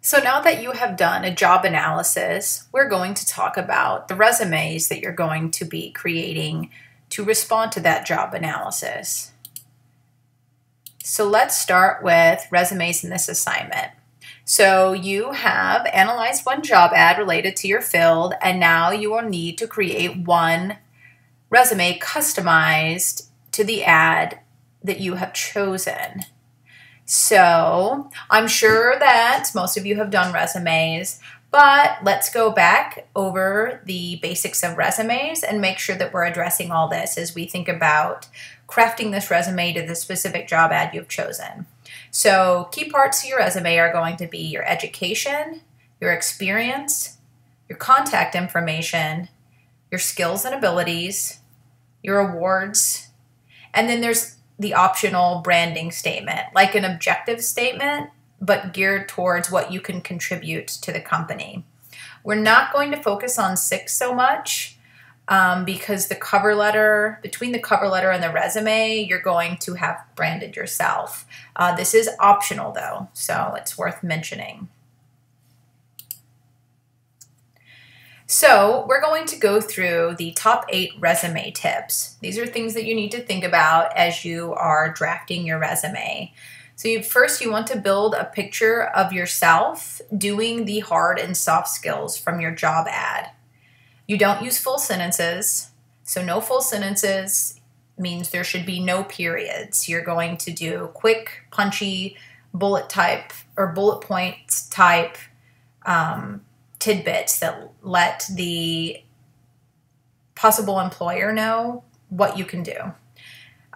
So now that you have done a job analysis, we're going to talk about the resumes that you're going to be creating to respond to that job analysis. So let's start with resumes in this assignment. So you have analyzed one job ad related to your field, and now you will need to create one resume customized to the ad that you have chosen. So I'm sure that most of you have done resumes, but let's go back over the basics of resumes and make sure that we're addressing all this as we think about crafting this resume to the specific job ad you've chosen. So key parts of your resume are going to be your education, your experience, your contact information, your skills and abilities, your awards, and then there's the optional branding statement, like an objective statement, but geared towards what you can contribute to the company. We're not going to focus on 6 so much because the cover letter, between the cover letter and the resume, you're going to have branded yourself. This is optional though, so it's worth mentioning. So we're going to go through the top 8 resume tips. These are things that you need to think about as you are drafting your resume. So first you want to build a picture of yourself doing the hard and soft skills from your job ad. You don't use full sentences, so no full sentences means there should be no periods. You're going to do quick, punchy, bullet type or bullet points type tidbits that let the possible employer know what you can do.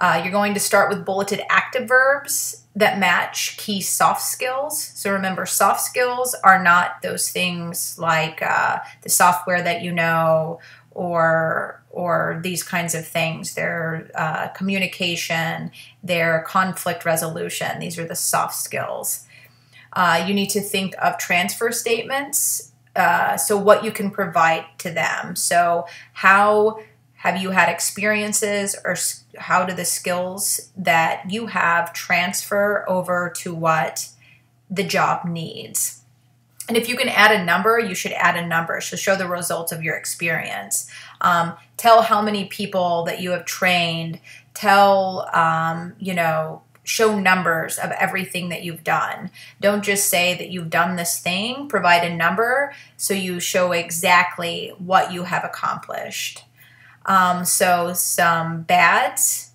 You're going to start with bulleted active verbs that match key soft skills. So remember, soft skills are not those things like the software that you know or these kinds of things. They're communication, they're conflict resolution. These are the soft skills. You need to think of transfer statements. So what you can provide to them. So how have you had experiences, or how do the skills that you have transfer over to what the job needs? And if you can add a number, you should add a number. So show the results of your experience. Tell how many people that you have trained. Tell, show numbers of everything that you've done. Don't just say that you've done this thing, provide a number so you show exactly what you have accomplished. So some bads,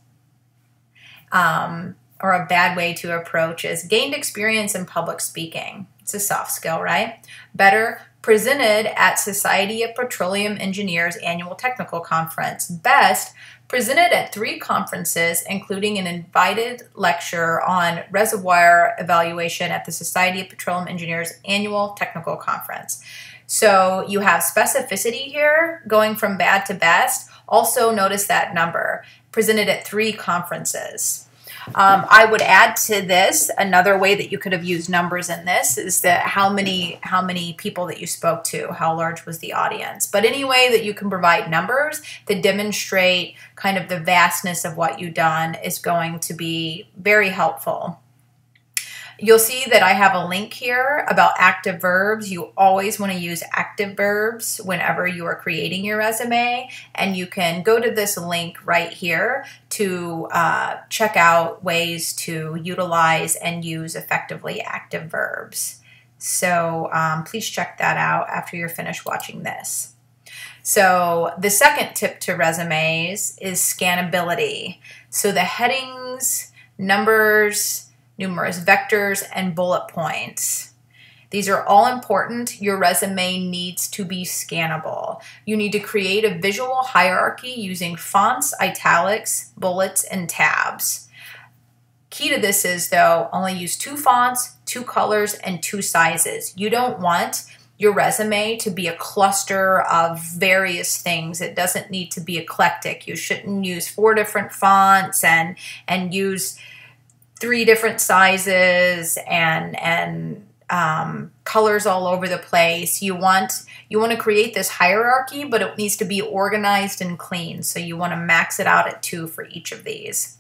or a bad way to approach is gained experience in public speaking. It's a soft skill, right? Better, presented at Society of Petroleum Engineers Annual Technical Conference. Best, presented at 3 conferences, including an invited lecture on reservoir evaluation at the Society of Petroleum Engineers Annual Technical Conference. So you have specificity here going from bad to best. Also notice that number, presented at 3 conferences. I would add to this, another way that you could have used numbers in this is that how many people that you spoke to, how large was the audience. But any way that you can provide numbers that demonstrate kind of the vastness of what you've done is going to be very helpful. You'll see that I have a link here about active verbs. You always want to use active verbs whenever you are creating your resume, and you can go to this link right here to check out ways to utilize and use effectively active verbs. So please check that out after you're finished watching this. So the second tip to resumes is scannability. So the headings, numbers, numerous vectors, and bullet points. These are all important. Your resume needs to be scannable. You need to create a visual hierarchy using fonts, italics, bullets, and tabs. Key to this is, though, only use 2 fonts, 2 colors, and 2 sizes. You don't want your resume to be a cluster of various things. It doesn't need to be eclectic. You shouldn't use 4 different fonts and use 3 different sizes and colors all over the place. You want to create this hierarchy, but it needs to be organized and clean. So you want to max it out at 2 for each of these.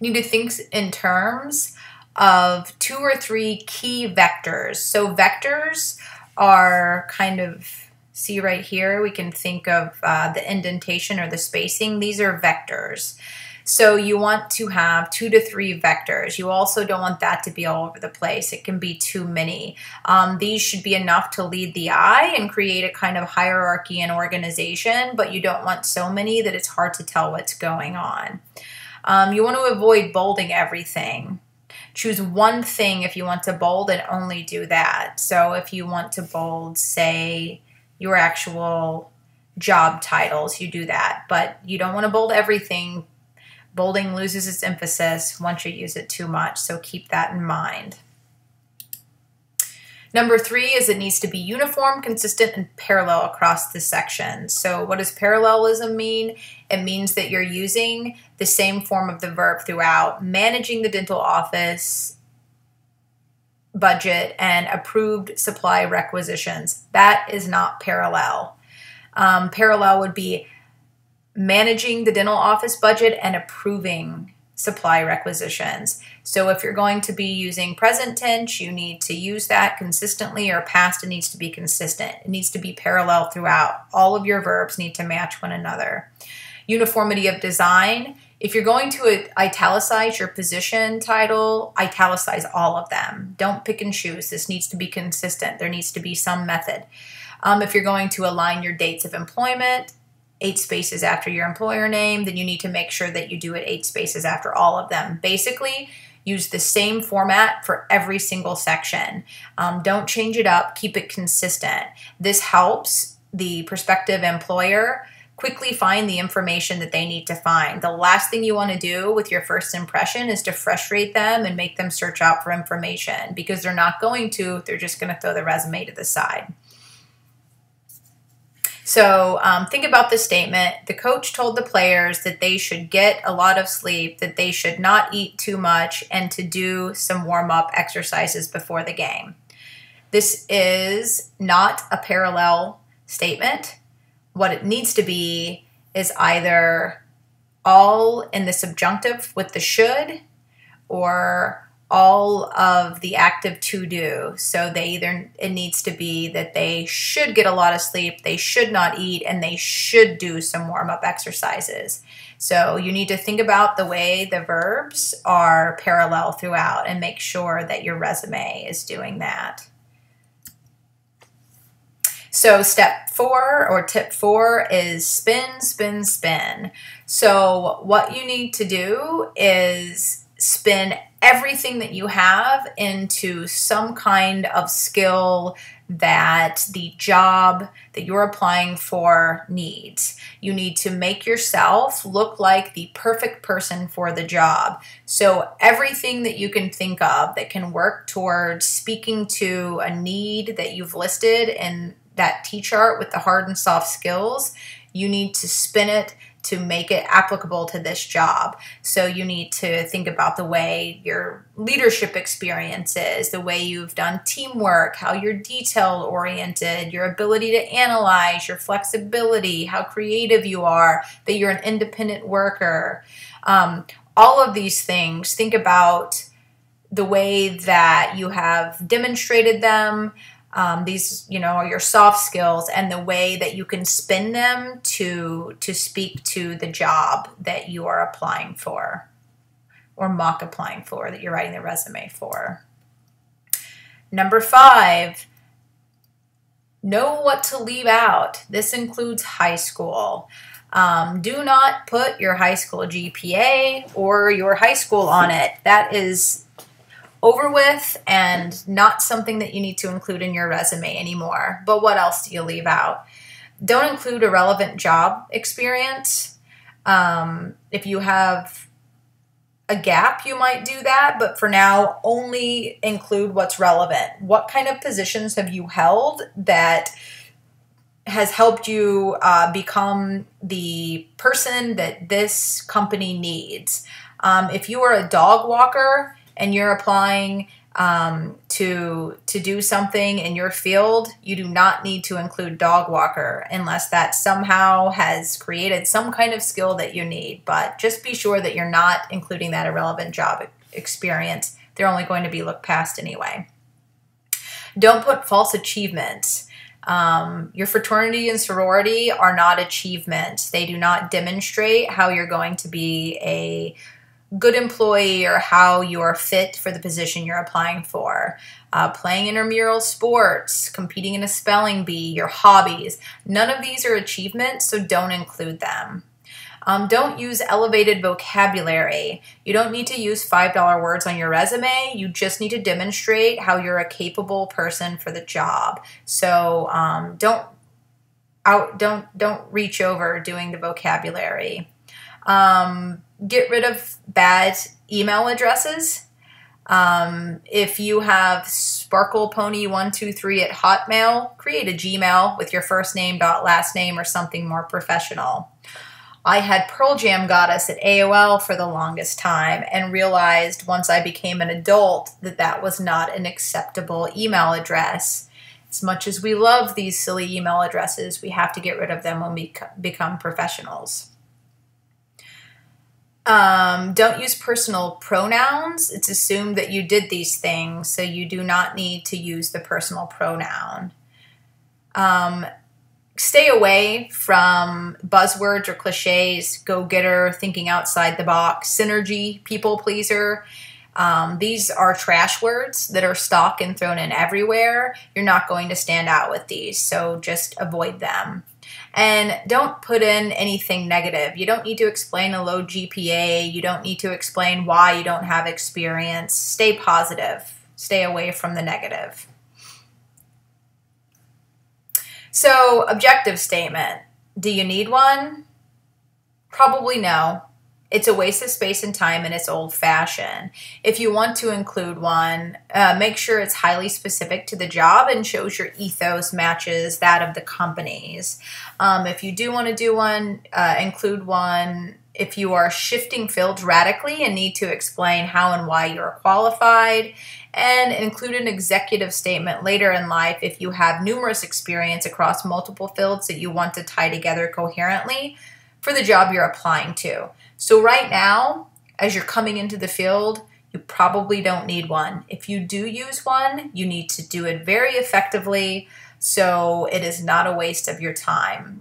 You need to think in terms of 2 or 3 key vectors. So vectors are kind of, see right here, we can think of the indentation or the spacing. These are vectors. So you want to have 2 to 3 vectors. You also don't want that to be all over the place. It can be too many. These should be enough to lead the eye and create a kind of hierarchy and organization, but you don't want so many that it's hard to tell what's going on. You want to avoid bolding everything. Choose one thing if you want to bold and only do that. So if you want to bold, say, your actual job titles, you do that. But you don't want to bold everything. Bolding loses its emphasis once you use it too much, so keep that in mind. Number 3 is it needs to be uniform, consistent, and parallel across the section. So what does parallelism mean? It means that you're using the same form of the verb throughout, managing the dental office budget and approved supply requisitions. That is not parallel. Parallel would be managing the dental office budget and approving supply requisitions. So if you're going to be using present tense, you need to use that consistently, or past, it needs to be consistent. It needs to be parallel throughout. All of your verbs need to match one another. Uniformity of design. If you're going to italicize your position title, italicize all of them. Don't pick and choose. This needs to be consistent. There needs to be some method. If you're going to align your dates of employment, 8 spaces after your employer name, then you need to make sure that you do it 8 spaces after all of them. Basically, use the same format for every single section. Don't change it up. Keep it consistent. This helps the prospective employer quickly find the information that they need to find. The last thing you want to do with your first impression is to frustrate them and make them search out for information, because they're not going to. They're just going to throw the resume to the side. So think about this statement. The coach told the players that they should get a lot of sleep, that they should not eat too much, and to do some warm-up exercises before the game. This is not a parallel statement. What it needs to be is either all in the subjunctive with the should, or all of the active to do. So it needs to be that they should get a lot of sleep, they should not eat, and they should do some warm-up exercises. So you need to think about the way the verbs are parallel throughout and make sure that your resume is doing that. So step 4 or tip 4 is spin, spin, spin. So what you need to do is spin everything that you have into some kind of skill that the job that you're applying for needs. You need to make yourself look like the perfect person for the job. So everything that you can think of that can work towards speaking to a need that you've listed in that T-chart with the hard and soft skills, you need to spin it to make it applicable to this job. So you need to think about the way your leadership experience is, the way you've done teamwork, how you're detail-oriented, your ability to analyze, your flexibility, how creative you are, that you're an independent worker. All of these things, think about the way that you have demonstrated them. These, are your soft skills, and the way that you can spin them to speak to the job that you are applying for, or mock applying for, that you're writing the resume for. Number 5, know what to leave out. This includes high school. Do not put your high school GPA or your high school on it. That is over with and not something that you need to include in your resume anymore. But what else do you leave out? Don't include a relevant job experience. If you have a gap, you might do that, but for now, only include what's relevant. What kind of positions have you held that has helped you become the person that this company needs? If you are a dog walker and you're applying to do something in your field, you do not need to include dog walker unless that somehow has created some kind of skill that you need. But just be sure that you're not including that irrelevant job experience They're only going to be looked past anyway. Don't put false achievements. Your fraternity and sorority are not achievements. They do not demonstrate how you're going to be a good employee or how you are fit for the position you're applying for. Playing intramural sports, competing in a spelling bee, your hobbies. None of these are achievements, so don't include them. Don't use elevated vocabulary. You don't need to use $5 words on your resume. You just need to demonstrate how you're a capable person for the job. So don't reach over doing the vocabulary. Get rid of bad email addresses. If you have sparklepony123@Hotmail, create a Gmail with your first name, last name, or something more professional. I had Pearl Jam Goddess at AOL for the longest time and realized once I became an adult that that was not an acceptable email address. As much as we love these silly email addresses, we have to get rid of them when we become professionals. Don't use personal pronouns. It's assumed that you did these things, so you do not need to use the personal pronoun. Stay away from buzzwords or cliches, go-getter, thinking outside the box, synergy, people pleaser. These are trash words that are stock and thrown in everywhere. You're not going to stand out with these, so just avoid them. And don't put in anything negative. You don't need to explain a low GPA. You don't need to explain why you don't have experience. Stay positive. Stay away from the negative. So, objective statement. Do you need one? Probably no. It's a waste of space and time, and it's old-fashioned. If you want to include one, make sure it's highly specific to the job and shows your ethos matches that of the company's. If you do want to do one, include one. If you are shifting fields radically and need to explain how and why you're qualified, and include an executive statement later in life if you have numerous experience across multiple fields that you want to tie together coherently for the job you're applying to. So right now, as you're coming into the field, you probably don't need one. If you do use one, you need to do it very effectively so it is not a waste of your time.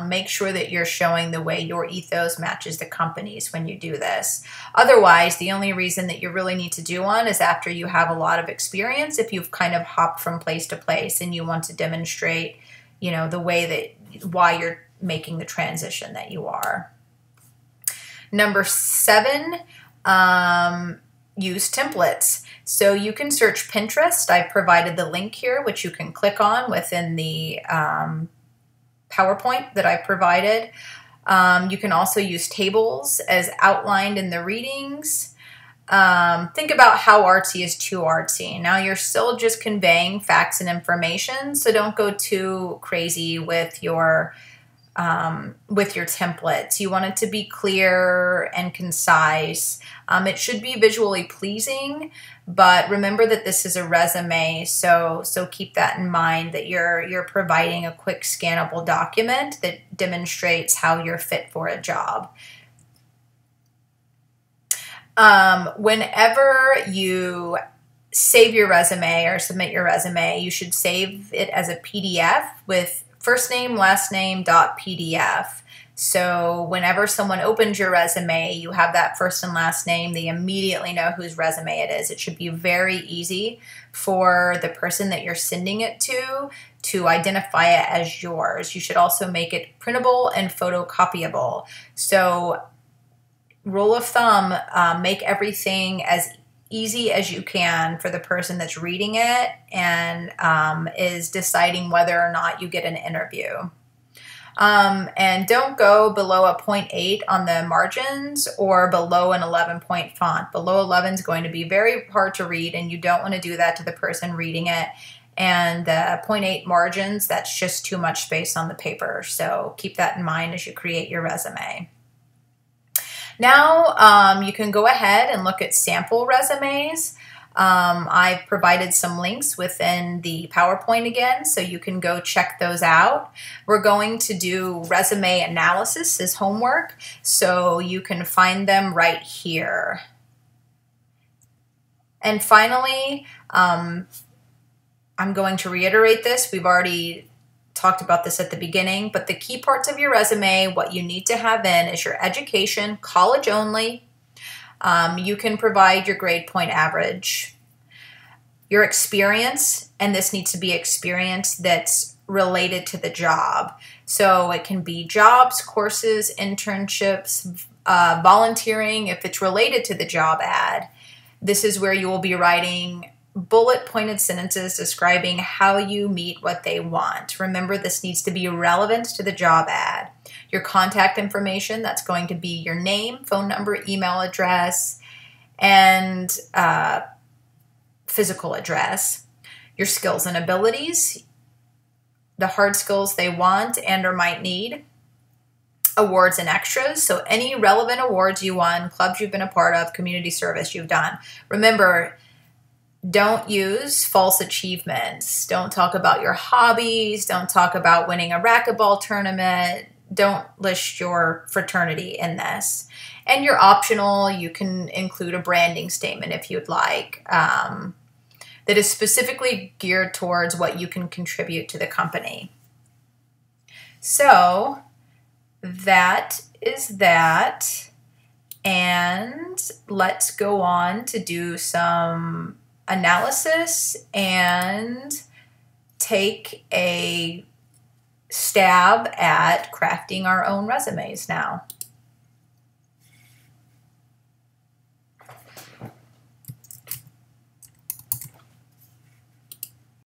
Make sure that you're showing the way your ethos matches the company's when you do this. Otherwise, the only reason that you really need to do one is after you have a lot of experience, if you've kind of hopped from place to place and you want to demonstrate, you know, the way that, why you're making the transition that you are. Number 7, use templates. So you can search Pinterest. I provided the link here, which you can click on within the PowerPoint that I provided. You can also use tables as outlined in the readings. Think about how artsy is too artsy. Now you're still just conveying facts and information, so don't go too crazy with your templates. You want it to be clear and concise. It should be visually pleasing, but remember that this is a resume, so keep that in mind, that you're providing a quick scannable document that demonstrates how you're fit for a job. Whenever you save your resume or submit your resume, you should save it as a PDF with first name, last name, .pdf. So whenever someone opens your resume, you have that first and last name. They immediately know whose resume it is. It should be very easy for the person that you're sending it to identify it as yours. You should also make it printable and photocopiable. So rule of thumb, make everything as easy as you can for the person that's reading it and is deciding whether or not you get an interview. And don't go below a 0.8 on the margins or below an 11-point font. Below 11 is going to be very hard to read, and you don't want to do that to the person reading it. And the 0.8 margins, that's just too much space on the paper. So keep that in mind as you create your resume. Now you can go ahead and look at sample resumes. I've provided some links within the PowerPoint again, so you can go check those out. We're going to do resume analysis as homework, so you can find them right here. And finally, I'm going to reiterate this. We've already talked about this at the beginning, but the key parts of your resume, what you need to have in is your education, college only. You can provide your grade point average, your experience, and this needs to be experience that's related to the job. So it can be jobs, courses, internships, volunteering if it's related to the job ad. This is where you will be writing bullet pointed sentences describing how you meet what they want. Remember, this needs to be relevant to the job ad. Your contact information, that's going to be your name, phone number, email address, and physical address. Your skills and abilities, the hard skills they want and or might need. Awards and extras, so any relevant awards you won, clubs you've been a part of, community service you've done. Remember, don't use false achievements. Don't talk about your hobbies. Don't talk about winning a racquetball tournament. Don't list your fraternity in this. And you're optional. You can include a branding statement if you'd like that is specifically geared towards what you can contribute to the company. So that is that. And let's go on to do some analysis and take a stab at crafting our own resumes now.